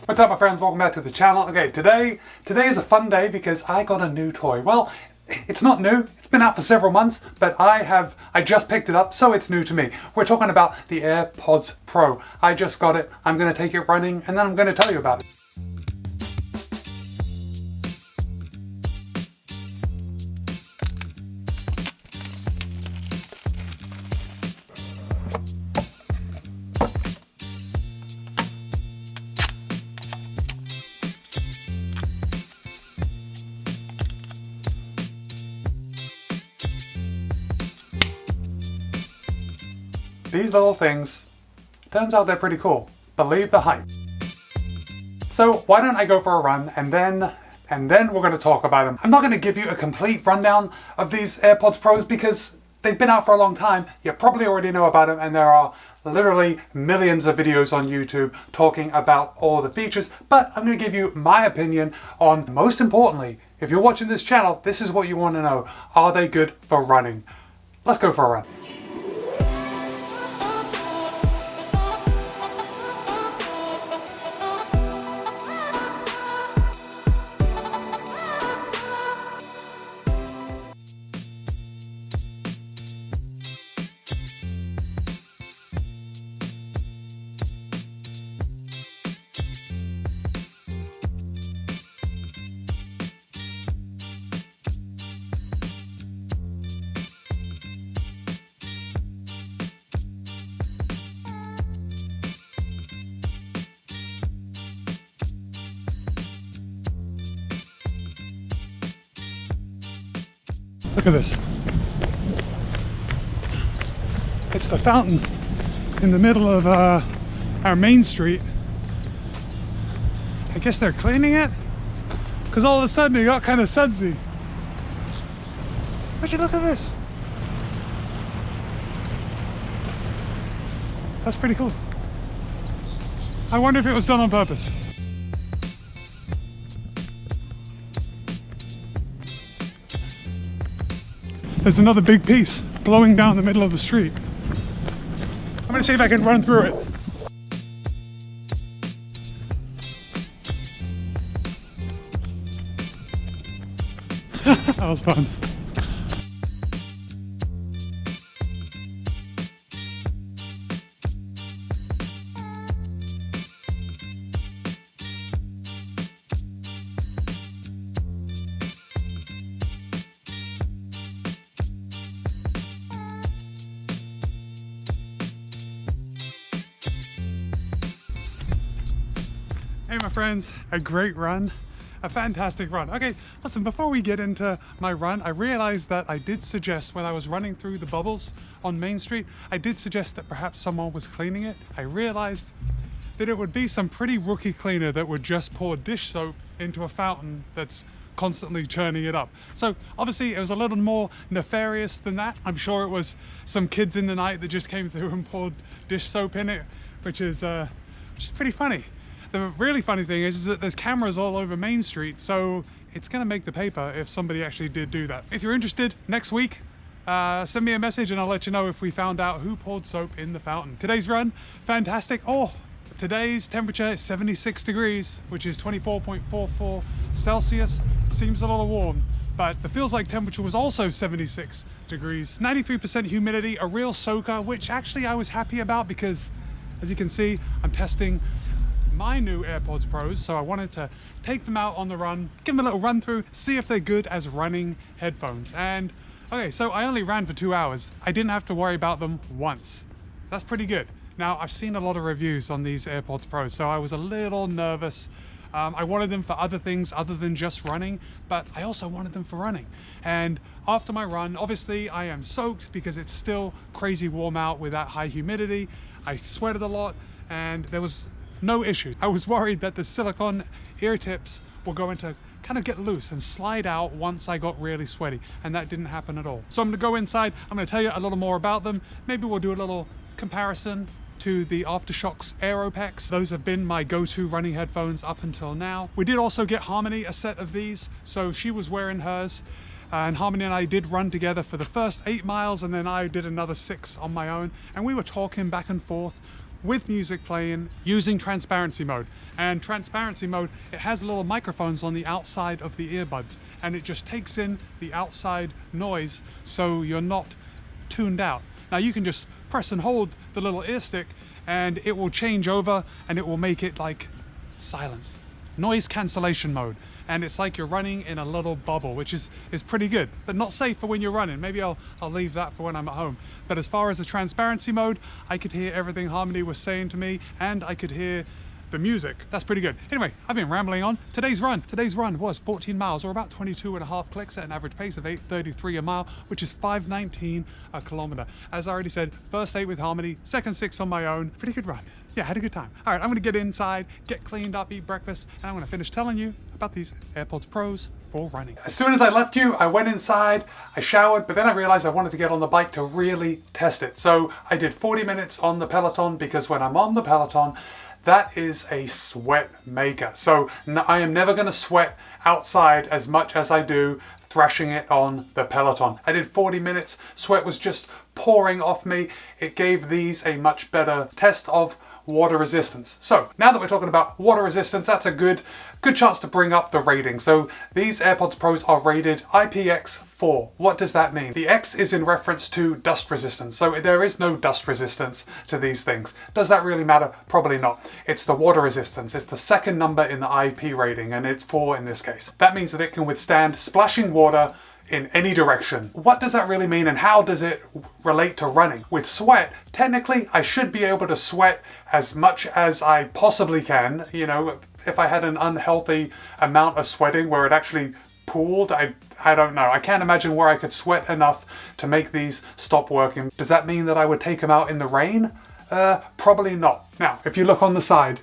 What's up my friends, welcome back to the channel. Okay, today is a fun day because I got a new toy. Well, it's not new, it's been out for several months, but I just picked it up, so it's new to me. We're talking about the AirPods Pro. I just got it, I'm gonna take it running, and then I'm gonna tell you about it. These little things, turns out they're pretty cool. Believe the hype. So why don't I go for a run and then we're going to talk about them. I'm not going to give you a complete rundown of these AirPods Pros because they've been out for a long time. You probably already know about them and there are literally millions of videos on YouTube talking about all the features, but I'm going to give you my opinion on, most importantly, if you're watching this channel, this is what you want to know. Are they good for running? Let's go for a run. Look at this. It's the fountain in the middle of our main street. I guess they're cleaning it because all of a sudden it got kind of sudsy. Would you look at this? That's pretty cool. I wonder if it was done on purpose. There's another big piece blowing down the middle of the street. I'm gonna see if I can run through it. That was fun. Hey my friends, a great run, a fantastic run. Okay, listen, before we get into my run, I realized that I did suggest when I was running through the bubbles on Main Street, I did suggest that perhaps someone was cleaning it. I realized that it would be some pretty rookie cleaner that would just pour dish soap into a fountain that's constantly churning it up. So obviously it was a little more nefarious than that. I'm sure it was some kids in the night that just came through and poured dish soap in it, which is pretty funny. The really funny thing is that there's cameras all over Main Street, so it's gonna make the paper if somebody actually did do that. If you're interested, next week, send me a message and I'll let you know if we found out who poured soap in the fountain. Today's run, fantastic. Oh, today's temperature is 76 degrees, which is 24.44 Celsius. Seems a little warm, but the feels like temperature was also 76 degrees. 93% humidity, a real soaker, which actually I was happy about because, as you can see, I'm testing my new AirPods Pros, so I wanted to take them out on the run, give them a little run through, see if they're good as running headphones. And okay, so I only ran for 2 hours. I didn't have to worry about them once. That's pretty good. Now, I've seen a lot of reviews on these AirPods Pros, so I was a little nervous. I wanted them for other things other than just running, but I also wanted them for running. And after my run, obviously I am soaked because it's still crazy warm out with that high humidity. I sweated a lot and there was no issue. I was worried that the silicone ear tips were going to kind of get loose and slide out once I got really sweaty, and that didn't happen at all. So I'm gonna go inside, I'm gonna tell you a little more about them. Maybe we'll do a little comparison to the Aftershokz Aeropex. Those have been my go-to running headphones up until now. We did also get Harmony a set of these, so she was wearing hers. And Harmony and I did run together for the first 8 miles, and then I did another 6 on my own, and we were talking back and forth with music playing using transparency mode. And transparency mode, it has little microphones on the outside of the earbuds, and it just takes in the outside noise so you're not tuned out. Now you can just press and hold the little ear stick and it will change over and it will make it like silence. Noise cancellation mode. And it's like you're running in a little bubble, which is pretty good, but not safe for when you're running. Maybe I'll leave that for when I'm at home. But as far as the transparency mode, I could hear everything Harmony was saying to me, and I could hear the music. That's pretty good. Anyway, I've been rambling on. Today's run was 14 miles, or about 22.5 clicks at an average pace of 8:33 a mile, which is 5:19 a kilometer. As I already said, first 8 with Harmony, second 6 on my own. Pretty good run. Yeah, had a good time. All right, I'm gonna get inside, get cleaned up, eat breakfast, and I'm gonna finish telling you about these AirPods Pros for running. As soon as I left you, I went inside, I showered, but then I realized I wanted to get on the bike to really test it. So I did 40 minutes on the Peloton, because when I'm on the Peloton, that is a sweat maker. So I am never gonna sweat outside as much as I do thrashing it on the Peloton. I did 40 minutes, sweat was just pouring off me. It gave these a much better test of water resistance. So now that we're talking about water resistance, that's a good chance to bring up the rating. So these AirPods Pros are rated IPX4. What does that mean? The X is in reference to dust resistance. So there is no dust resistance to these things. Does that really matter? Probably not. It's the water resistance. It's the second number in the IP rating, and it's 4 in this case. That means that it can withstand splashing water in any direction. What does that really mean, and how does it relate to running? With sweat, technically I should be able to sweat as much as I possibly can. You know, if I had an unhealthy amount of sweating where it actually pooled, I don't know. I can't imagine where I could sweat enough to make these stop working. Does that mean that I would take them out in the rain? Probably not. Now, if you look on the side,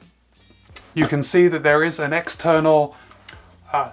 you can see that there is an external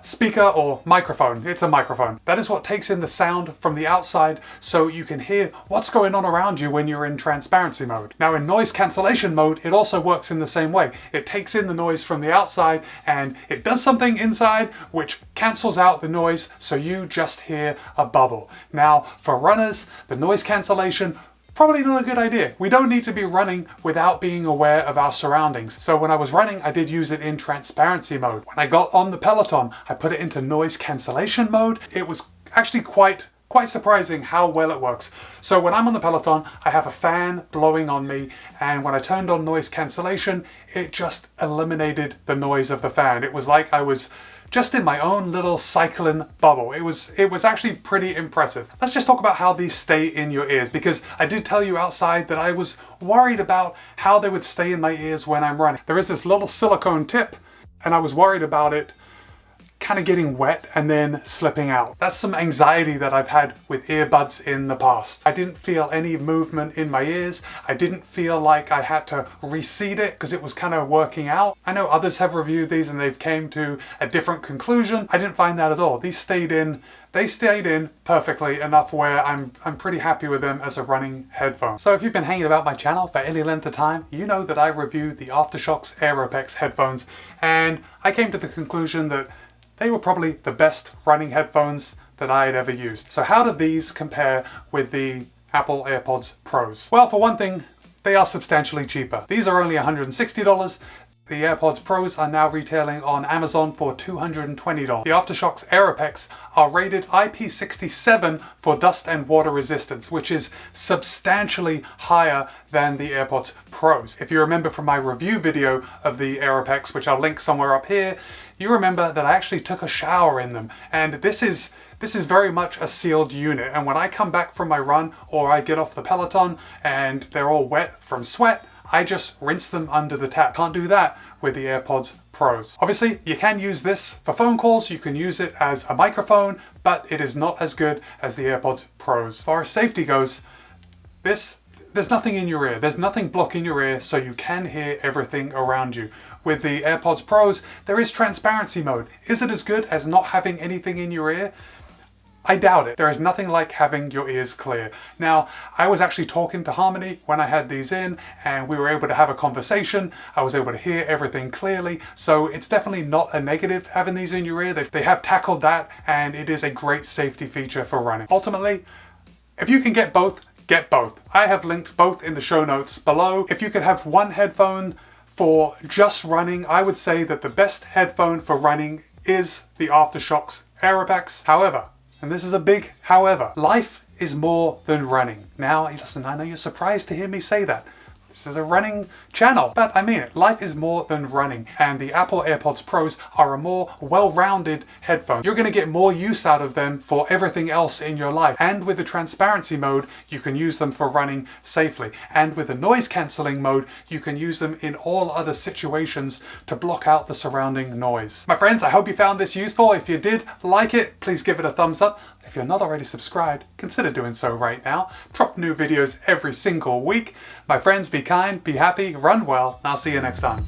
speaker or microphone. It's a microphone. That is what takes in the sound from the outside so you can hear what's going on around you when you're in transparency mode. Now in noise cancellation mode, it also works in the same way. It takes in the noise from the outside and it does something inside which cancels out the noise so you just hear a bubble. Now for runners, the noise cancellation, probably not a good idea. We don't need to be running without being aware of our surroundings. So when I was running, I did use it in transparency mode. When I got on the Peloton, I put it into noise cancellation mode. It was actually quite surprising how well it works. So when I'm on the Peloton, I have a fan blowing on me, and when I turned on noise cancellation, it just eliminated the noise of the fan. It was like I was just in my own little cycling bubble. It was actually pretty impressive. Let's just talk about how these stay in your ears, because I did tell you outside that I was worried about how they would stay in my ears when I'm running. There is this little silicone tip, and I was worried about it kind of getting wet and then slipping out. That's some anxiety that I've had with earbuds in the past. I didn't feel any movement in my ears. I didn't feel like I had to reseat it because it was kind of working out. I know others have reviewed these and they've came to a different conclusion. I didn't find that at all. These stayed in. They stayed in perfectly enough where I'm pretty happy with them as a running headphone. So if you've been hanging about my channel for any length of time, you know that I reviewed the Aftershokz AIRPODS headphones, and I came to the conclusion that they were probably the best running headphones that I had ever used. So how do these compare with the Apple AirPods Pros? Well, for one thing, they are substantially cheaper. These are only $160. The AirPods Pros are now retailing on Amazon for $220. The Aftershokz AIRPODS are rated IP67 for dust and water resistance, which is substantially higher than the AirPods Pros. If you remember from my review video of the AirPods, which I'll link somewhere up here, you remember that I actually took a shower in them, and this is very much a sealed unit. And when I come back from my run or I get off the Peloton and they're all wet from sweat, I just rinse them under the tap. Can't do that with the AirPods Pros. Obviously, you can use this for phone calls, you can use it as a microphone, but it is not as good as the AirPods Pros. As far as safety goes, there's nothing in your ear. There's nothing blocking your ear, so you can hear everything around you. With the AirPods Pros, there is transparency mode. Is it as good as not having anything in your ear? I doubt it. There is nothing like having your ears clear. Now, I was actually talking to Harmony when I had these in, and we were able to have a conversation. I was able to hear everything clearly. So it's definitely not a negative having these in your ear. They have tackled that, and it is a great safety feature for running. Ultimately, if you can get both, get both. I have linked both in the show notes below. If you could have one headphone for just running, I would say that the best headphone for running is the Aftershokz AIRPODS. However, and this is a big however, life is more than running. Now, listen, I know you're surprised to hear me say that. This is a running channel, but I mean it. Life is more than running, and the Apple AirPods Pros are a more well-rounded headphone. You're going to get more use out of them for everything else in your life. And with the transparency mode, you can use them for running safely. And with the noise cancelling mode, you can use them in all other situations to block out the surrounding noise. My friends, I hope you found this useful. If you did like it, please give it a thumbs up. If you're not already subscribed, consider doing so right now. Drop new videos every single week. My friends, be kind, be happy, run well, and I'll see you next time.